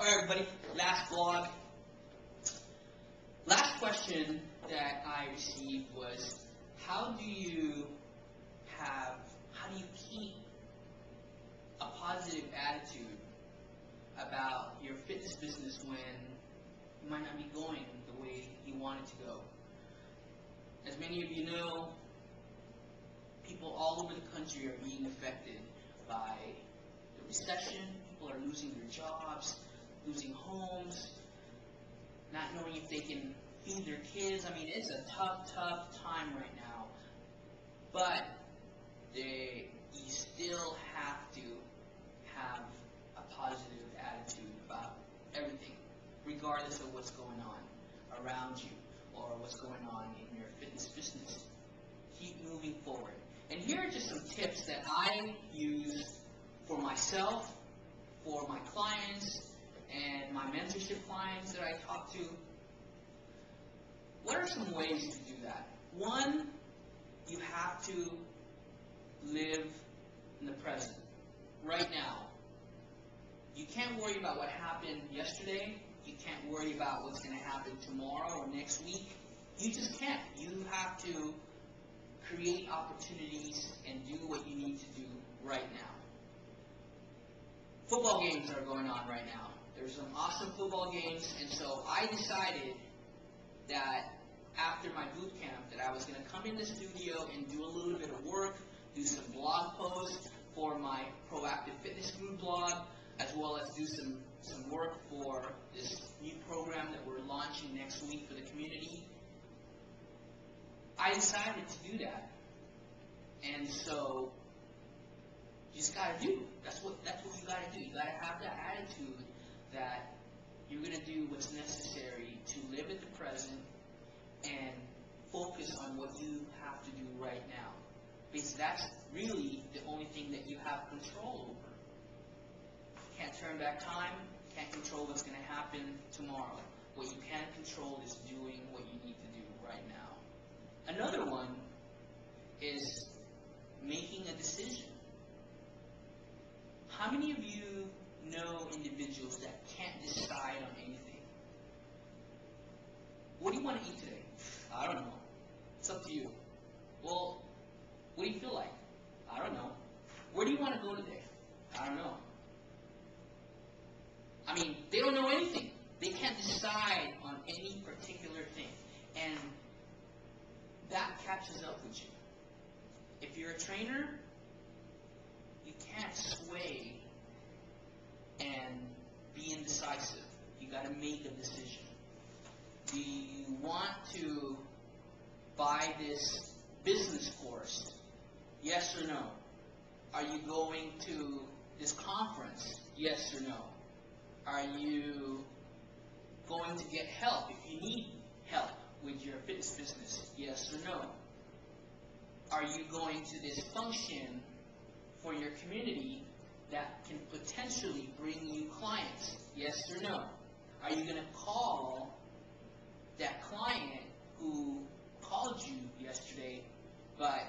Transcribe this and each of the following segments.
Alright everybody, last vlog. Last question that I received was, how do you keep a positive attitude about your fitness business when you might not be going the way you want it to go? As many of you know, people all over the country are being affected by the recession. People are losing their jobs, losing homes, not knowing if they can feed their kids. I mean, it's a tough time right now. But you still have to have a positive attitude about everything, regardless of what's going on around you or what's going on in your fitness business. Keep moving forward. And here are just some tips that I use for myself, for my clients, and my mentorship clients that I talk to. What are some ways to do that? One, you have to live in the present, right now. You can't worry about what happened yesterday. You can't worry about what's going to happen tomorrow or next week. You just can't. You have to create opportunities and do what you need to do right now. Football games are going on right now. There's some awesome football games, and so I decided that after my boot camp that I was going to come in the studio and do a little bit of work, do some blog posts for my Proactive Fitness Group blog, as well as do some work for this new program that we're launching next week for the community. I decided to do that. And so you just gotta do. That's what you gotta do. You gotta have that attitude that you're gonna do what's necessary to live at the present and focus on what you have to do right now. Because that's really the only thing that you have control over. Can't turn back time, can't control what's gonna happen tomorrow. What you can control is doing what you need to do right now. Another one is making a decision. How many of you know individuals that can't decide on anything? What do you want to eat today? I don't know. It's up to you. Well, what do you feel like? I don't know. Where do you want to go today? I don't know. I mean, they don't know anything. They can't decide on any particular thing. And that catches up with you. If you're a trainer, you can't sway and be indecisive. You got to make a decision. Do you want to buy this business course? Yes or no? Are you going to this conference? Yes or no? Are you going to get help if you need help with your fitness business? Yes or no? Are you going to this function for your community that can potentially bring you clients? Yes or no? Are you going to call that client who called you yesterday, but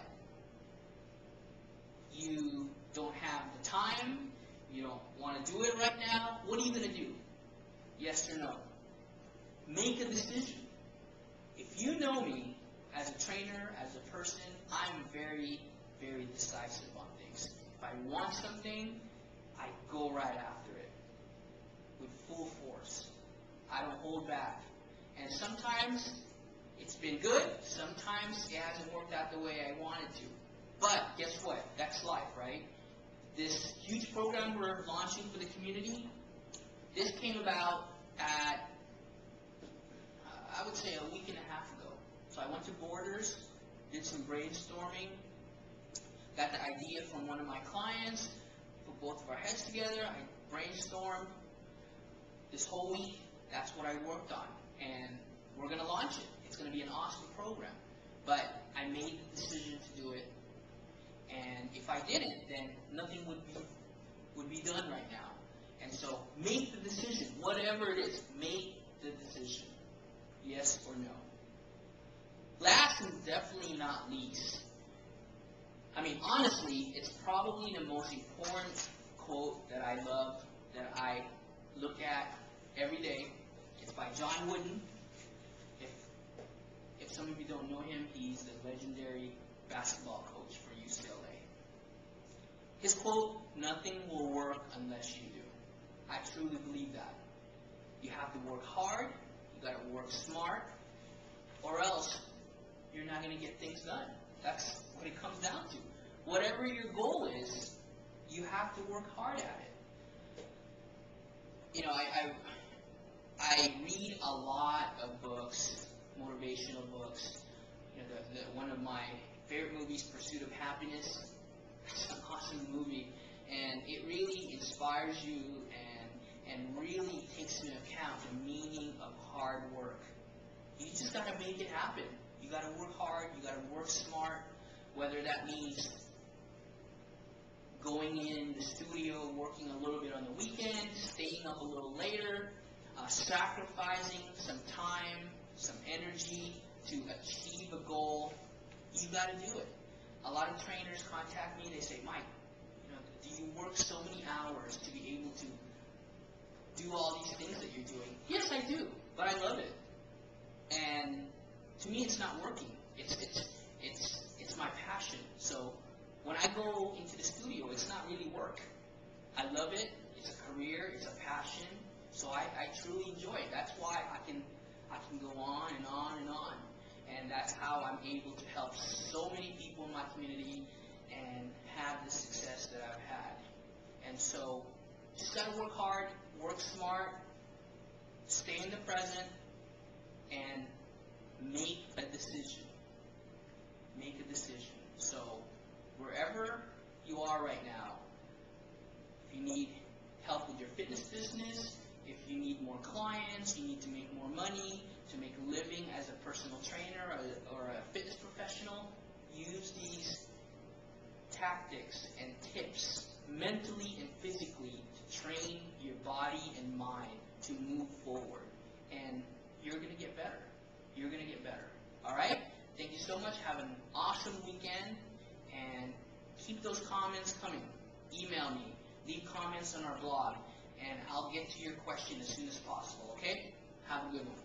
you don't have the time, you don't want to do it right now? What are you going to do? Yes or no? Make a decision. If you know me as a trainer, as a person, I'm very, very decisive on things. If I want something, I go right after it with full force. I don't hold back. And sometimes it's been good. Sometimes it hasn't worked out the way I wanted to. But guess what? That's life, right? This huge program we're launching for the community, this came about at, I would say, a week and a half ago. So I went to Borders, did some brainstorming, got the idea from one of my clients, put both of our heads together, I brainstormed this whole week. That's what I worked on. And we're going to launch it. It's going to be an awesome program. But I made the decision to do it. And if I didn't, then nothing would be done right now. And so make the decision. Whatever it is, make the decision. Yes or no. Last and definitely not least, I mean, honestly, it's probably the most important quote that I love, that I look at every day. It's by John Wooden. If some of you don't know him, he's the legendary basketball coach for UCLA. His quote, "Nothing will work unless you do." I truly believe that. You have to work hard, you got to work smart, or else you're not going to get things done. That's what it comes down to. Whatever your goal is, you have to work hard at it. You know, I read a lot of books, motivational books. You know, one of my favorite movies, Pursuit of Happiness. It's an awesome movie, and it really inspires you and really takes into account the meaning of hard work. You just got to make it happen. You got to work hard. You got to work smart. Whether that means going in the studio, working a little bit on the weekend, staying up a little later, sacrificing some time, some energy to achieve a goal, you got to do it. A lot of trainers contact me. They say, "Mike, you know, do you work so many hours to be able to do all these things that you're doing?" Yes, I do, but I love it. And to me, it's not working. It's my passion. So when I go into the studio, it's not really work. I love it. It's a career. It's a passion. So I truly enjoy it. That's why I can go on and on and on. And that's how I'm able to help so many people in my community and have the success that I've had. And so just got to work hard, work smart, stay in the present, and make a decision. Make a decision. So wherever you are right now, if you need help with your fitness business, if you need more clients, you need to make more money, to make a living as a personal trainer or a fitness professional, use these tactics and tips mentally and physically to train your body and mind to move forward. And you're going to get better. You're going to get better. All right? Thank you so much. Have an awesome weekend. And keep those comments coming. Email me. Leave comments on our blog. And I'll get to your question as soon as possible. Okay? Have a good one.